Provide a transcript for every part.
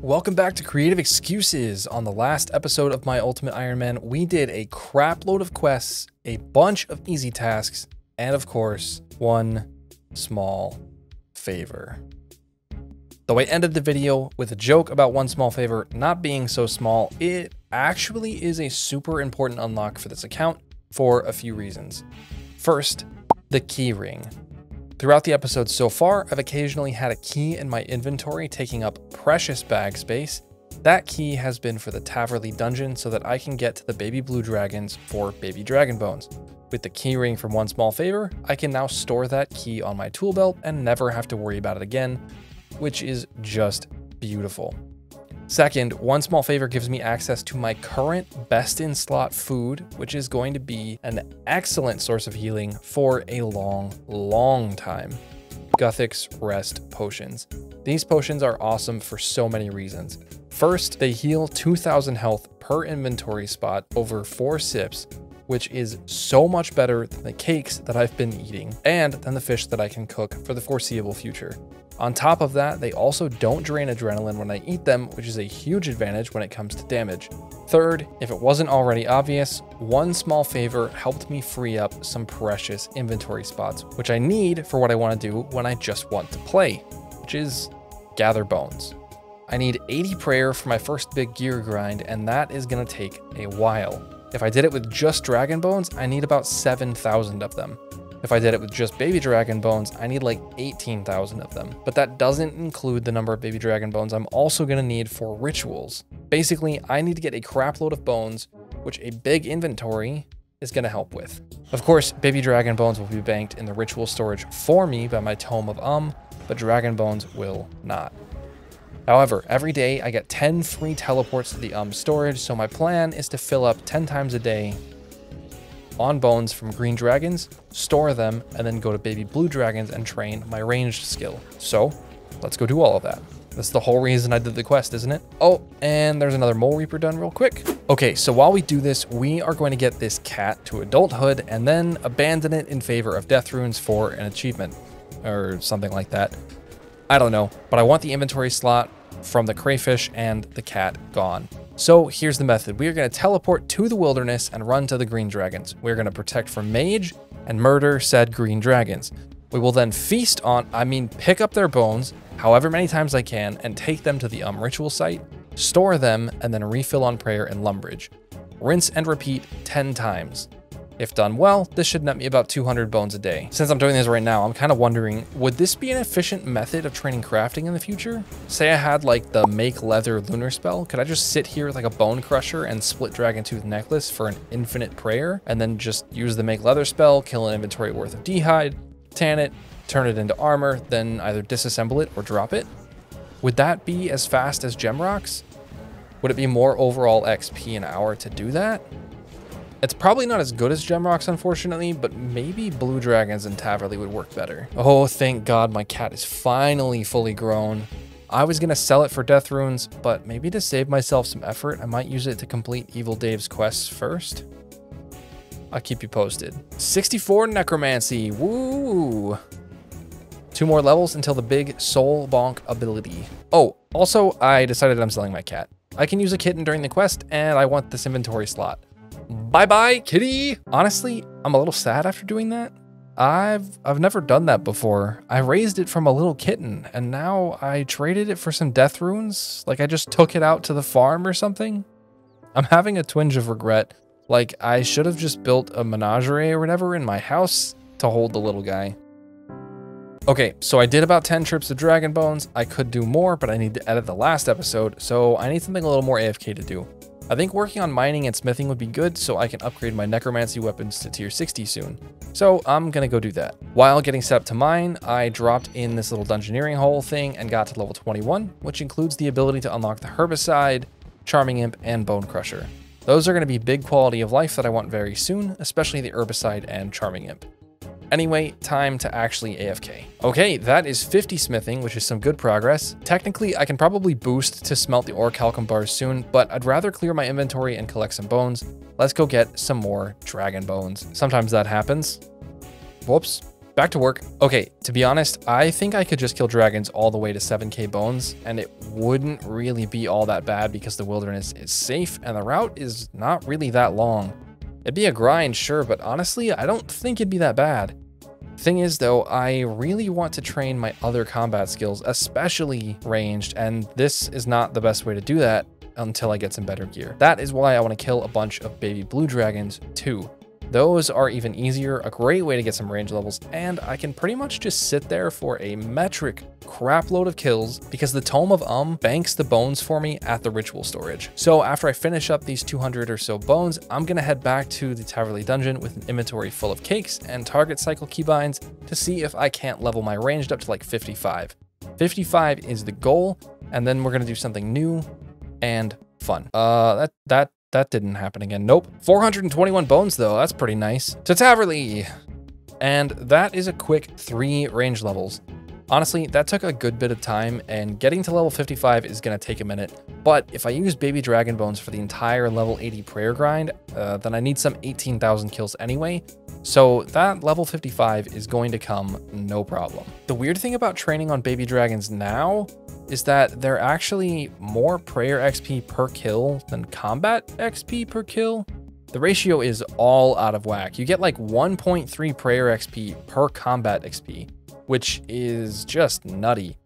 Welcome back to Creative Excuses. On the last episode of my Ultimate Ironman, we did a crap load of quests, a bunch of easy tasks, and of course, one small favor. Though I ended the video with a joke about one small favor not being so small, it actually is a super important unlock for this account for a few reasons. First, the key ring. Throughout the episode so far, I've occasionally had a key in my inventory taking up precious bag space. That key has been for the Taverley dungeon so that I can get to the baby blue dragons for baby dragon bones. With the key ring from One Small Favor, I can now store that key on my tool belt and never have to worry about it again, which is just beautiful. Second, One Small Favor gives me access to my current best in slot food, which is going to be an excellent source of healing for a long time. Guthix Rest Potions. These potions are awesome for so many reasons. First, they heal 2,000 health per inventory spot over 4 sips, which is so much better than the cakes that I've been eating and than the fish that I can cook for the foreseeable future. On top of that, they also don't drain adrenaline when I eat them, which is a huge advantage when it comes to damage. Third, if it wasn't already obvious, One Small Favor helped me free up some precious inventory spots, which I need for what I want to do when I just want to play, which is gather bones. I need 80 prayer for my first big gear grind, and that is going to take a while. If I did it with just dragon bones, I need about 7,000 of them. If I did it with just baby dragon bones, I need like 18,000 of them. But that doesn't include the number of baby dragon bones I'm also gonna need for rituals. Basically, I need to get a crap load of bones, which a big inventory is gonna help with. Of course, baby dragon bones will be banked in the ritual storage for me by my Tome of but dragon bones will not. However, every day I get 10 free teleports to the storage, so my plan is to fill up 10 times a day on bones from green dragons, store them, and then go to baby blue dragons and train my ranged skill. So let's go do all of that. That's the whole reason I did the quest, isn't it? Oh, and there's another mole reaper done real quick. Okay, so while we do this, we are going to get this cat to adulthood and then abandon it in favor of death runes for an achievement or something like that. I don't know, but I want the inventory slot from the crayfish and the cat gone. So here's the method. We are going to teleport to the wilderness and run to the green dragons. We're going to protect from mage and murder said green dragons. We will then feast on, pick up their bones however many times I can and take them to the ritual site, store them, and then refill on prayer and lumbridge. Rinse and repeat 10 times. If done well, this should net me about 200 bones a day. Since I'm doing this right now, I'm kind of wondering, would this be an efficient method of training crafting in the future? Say I had like the make leather lunar spell, could I just sit here with like a bone crusher and split dragon tooth necklace for an infinite prayer, and then just use the make leather spell, kill an inventory worth of d'hide, tan it, turn it into armor, then either disassemble it or drop it? Would that be as fast as gem rocks? Would it be more overall XP an hour to do that? It's probably not as good as gem rocks, unfortunately, but maybe blue dragons and Taverley would work better. Oh, thank God my cat is finally fully grown. I was gonna sell it for death runes, but maybe to save myself some effort, I might use it to complete Evil Dave's quests first. I'll keep you posted. 64 necromancy, woo! 2 more levels until the big soul bonk ability. Oh, also, I decided I'm selling my cat. I can use a kitten during the quest, and I want this inventory slot. Bye-bye, kitty. Honestly, I'm a little sad after doing that. I've never done that before. I raised it from a little kitten, and now I traded it for some death runes. Like I just took it out to the farm or something. I'm having a twinge of regret. Like I should have just built a menagerie or whatever in my house to hold the little guy. Okay, so I did about 10 trips of dragon bones. I could do more, but I need to edit the last episode, so I need something a little more AFK to do. I think working on mining and smithing would be good so I can upgrade my necromancy weapons to tier 60 soon. So I'm gonna go do that. While getting set up to mine, I dropped in this little dungeoneering hole thing and got to level 21, which includes the ability to unlock the herbicide, charming imp, and bone crusher. Those are gonna be big quality of life that I want very soon, especially the herbicide and charming imp. Anyway, time to actually AFK. Okay, that is 50 smithing, which is some good progress. Technically, I can probably boost to smelt the orichalcum bars soon, but I'd rather clear my inventory and collect some bones. Let's go get some more dragon bones. Sometimes that happens. Whoops. back to work. Okay, to be honest, I think I could just kill dragons all the way to 7k bones, and it wouldn't really be all that bad because the wilderness is safe and the route is not really that long. It'd be a grind, sure, but honestly, I don't think it'd be that bad. Thing is though, I really want to train my other combat skills, especially ranged, and this is not the best way to do that until I get some better gear. That is why I want to kill a bunch of baby blue dragons too. Those are even easier, a great way to get some range levels, and I can pretty much just sit there for a metric crap load of kills because the Tome of banks the bones for me at the ritual storage. So after I finish up these 200 or so bones, I'm gonna head back to the Taverley dungeon with an inventory full of cakes and target cycle keybinds to see if I can't level my ranged up to like 55. 55 is the goal, and then we're gonna do something new and fun. That didn't happen again. Nope. 421 bones though. That's pretty nice. To Taverley. And that is a quick 3 range levels. Honestly, that took a good bit of time, and getting to level 55 is going to take a minute. But if I use baby dragon bones for the entire level 80 prayer grind, then I need some 18,000 kills anyway. So that level 55 is going to come no problem. The weird thing about training on baby dragons now is that they're actually more prayer XP per kill than combat XP per kill. The ratio is all out of whack. You get like 1.3 prayer XP per combat XP, which is just nutty.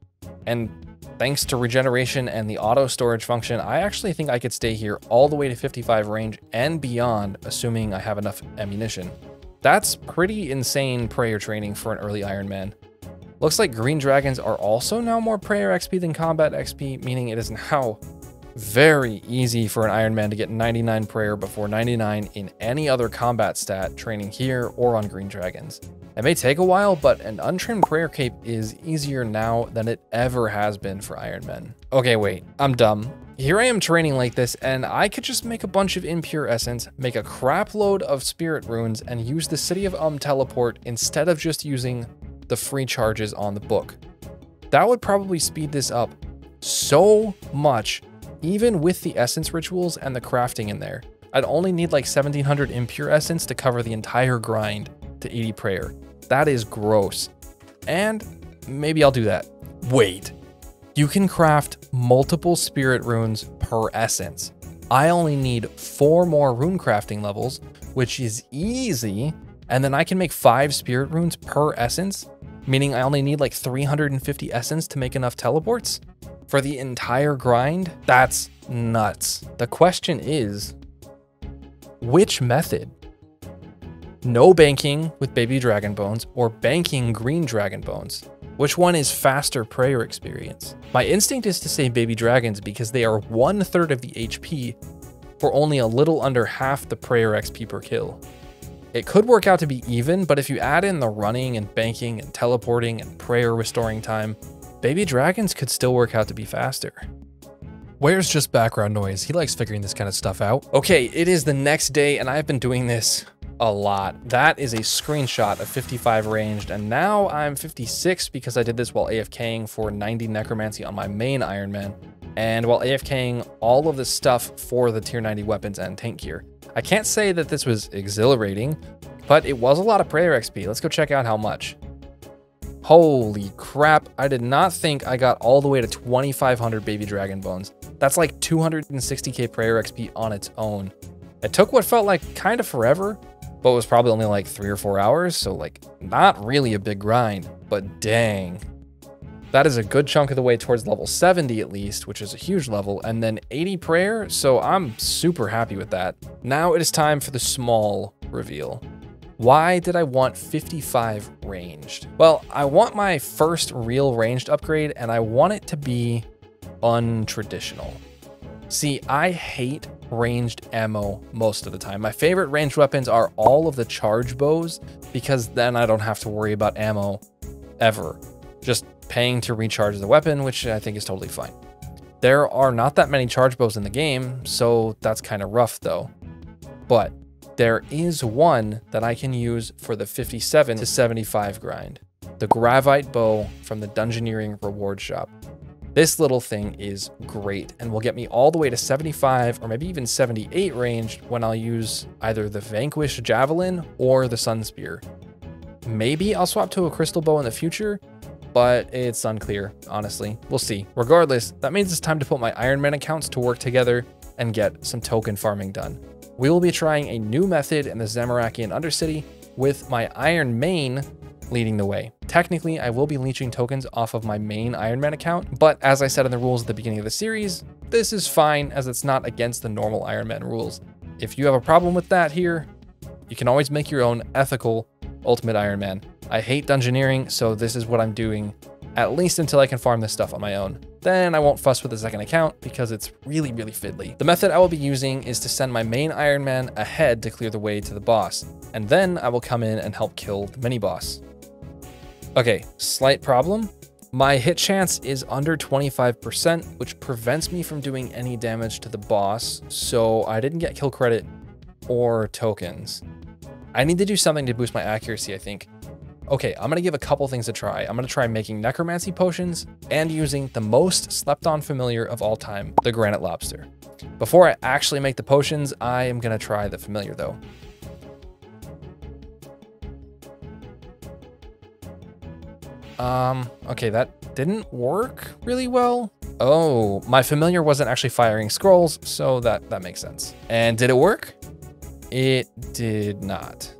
And thanks to regeneration and the auto storage function, I actually think I could stay here all the way to 55 range and beyond, assuming I have enough ammunition. That's pretty insane prayer training for an early Ironman. Looks like green dragons are also now more prayer XP than combat XP, meaning it is now very easy for an Ironman to get 99 prayer before 99 in any other combat stat training here or on green dragons. It may take a while, but an untrimmed prayer cape is easier now than it ever has been for Ironmen. Okay, wait, I'm dumb. Here I am training like this, and I could just make a bunch of impure essence, make a crap load of spirit runes, and use the City of teleport instead of just using the free charges on the book. That would probably speed this up so much, even with the essence rituals and the crafting in there. I'd only need like 1700 impure essence to cover the entire grind to 80 prayer. That is gross. And maybe I'll do that. Wait, you can craft multiple spirit runes per essence. I only need 4 more rune crafting levels, which is easy. And then I can make 5 spirit runes per essence, meaning I only need like 350 essence to make enough teleports for the entire grind. That's nuts. The question is, which method? No banking with baby dragon bones or banking green dragon bones? Which one is faster prayer experience? My instinct is to say baby dragons because they are 1/3 of the HP for only a little under half the prayer XP per kill. It could work out to be even, but if you add in the running and banking and teleporting and prayer restoring time, baby dragons could still work out to be faster. Where's just background noise? He likes figuring this kind of stuff out. Okay, it is the next day and I've been doing this a lot. That is a screenshot of 55 ranged, and now I'm 56 because I did this while AFKing for 90 necromancy on my main Ironman, and while AFKing all of the stuff for the tier 90 weapons and tank gear. I can't say that this was exhilarating, but it was a lot of prayer XP. Let's go check out how much. Holy crap, I did not think I got all the way to 2,500 baby dragon bones. That's like 260k prayer XP on its own. It took what felt like kind of forever, but was probably only like 3 or 4 hours, so like not really a big grind, but dang. That is a good chunk of the way towards level 70 at least, which is a huge level, and then 80 prayer, so I'm super happy with that. Now it is time for the small reveal. Why did I want 55 ranged? Well, I want my first real ranged upgrade, and I want it to be untraditional. See, I hate ranged ammo most of the time. My favorite ranged weapons are all of the charge bows, because then I don't have to worry about ammo ever. Just paying to recharge the weapon, which I think is totally fine. There are not that many charge bows in the game, so that's kind of rough though. But there is one that I can use for the 57 to 75 grind. The Gravite bow from the Dungeoneering reward shop. This little thing is great and will get me all the way to 75 or maybe even 78 ranged when I'll use either the Vanquish Javelin or the Sun Spear. Maybe I'll swap to a crystal bow in the future, but it's unclear, honestly. We'll see. Regardless, that means it's time to put my Ironman accounts to work together and get some token farming done. We will be trying a new method in the Zamarakian Undercity with my Ironman leading the way. Technically, I will be leeching tokens off of my main Ironman account, but as I said in the rules at the beginning of the series, this is fine as it's not against the normal Ironman rules. If you have a problem with that here, you can always make your own ethical Ultimate Ironman. I hate dungeoneering, so this is what I'm doing, at least until I can farm this stuff on my own. Then I won't fuss with the second account because it's really, really fiddly. The method I will be using is to send my main Ironman ahead to clear the way to the boss, and then I will come in and help kill the mini boss. Okay, slight problem. My hit chance is under 25%, which prevents me from doing any damage to the boss, so I didn't get kill credit or tokens. I need to do something to boost my accuracy, I think. Okay, I'm gonna give a couple things a try. I'm gonna try making necromancy potions and using the most slept on familiar of all time, the granite lobster. Before I actually make the potions, I am gonna try the familiar though. Okay, that didn't work really well. Oh, my familiar wasn't actually firing scrolls, so that makes sense. And did it work? It did not.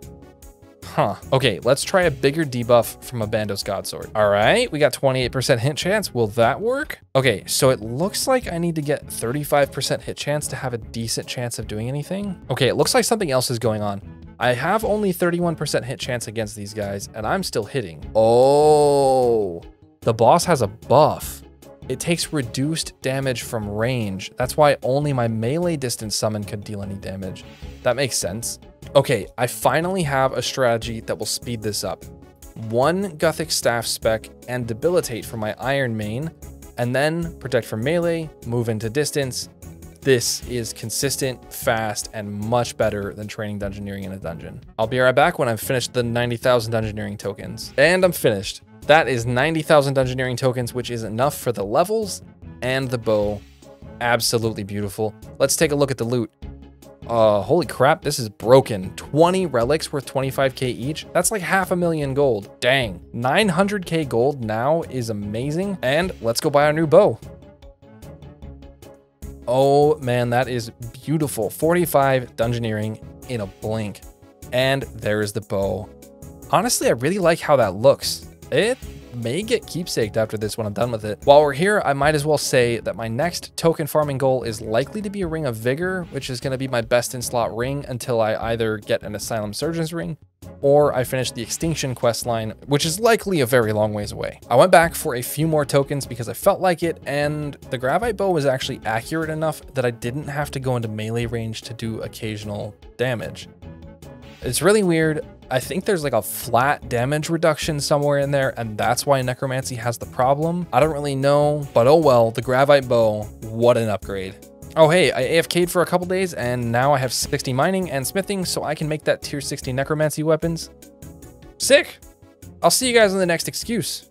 Huh. Okay, let's try a bigger debuff from a Bandos Godsword. All right, we got 28% hit chance. Will that work? Okay, so it looks like I need to get 35% hit chance to have a decent chance of doing anything. Okay, it looks like something else is going on. I have only 31% hit chance against these guys, and I'm still hitting. Oh, the boss has a buff. It takes reduced damage from range. That's why only my melee distance summon could deal any damage. That makes sense. Okay, I finally have a strategy that will speed this up. 1 Gothic Staff spec and Debilitate for my Iron main, and then Protect from melee, move into distance. This is consistent, fast, and much better than training dungeoneering in a dungeon. I'll be right back when I've finished the 90,000 dungeoneering tokens. And I'm finished. That is 90,000 dungeoneering tokens, which is enough for the levels and the bow. Absolutely beautiful. Let's take a look at the loot. Holy crap, this is broken. 20 relics worth 25k each. That's like 500,000 gold. Dang. 900k gold now is amazing. And let's go buy our new bow. Oh man, that is beautiful. 45 dungeoneering in a blink. And there's the bow. Honestly, I really like how that looks. It may get keepsaked after this when I'm done with it. While we're here, I might as well say that my next token farming goal is likely to be a Ring of Vigor, which is going to be my best in slot ring until I either get an Asylum Surgeon's ring or I finish the Extinction quest line, which is likely a very long ways away. I went back for a few more tokens because I felt like it, and the Gravite bow was actually accurate enough that I didn't have to go into melee range to do occasional damage. It's really weird. I think there's like a flat damage reduction somewhere in there, and that's why Necromancy has the problem. I don't really know, but oh well, the Gravite bow, what an upgrade. Oh hey, I AFK'd for a couple days, and now I have 60 mining and smithing, so I can make that tier 60 Necromancy weapons. Sick! I'll see you guys in the next excuse.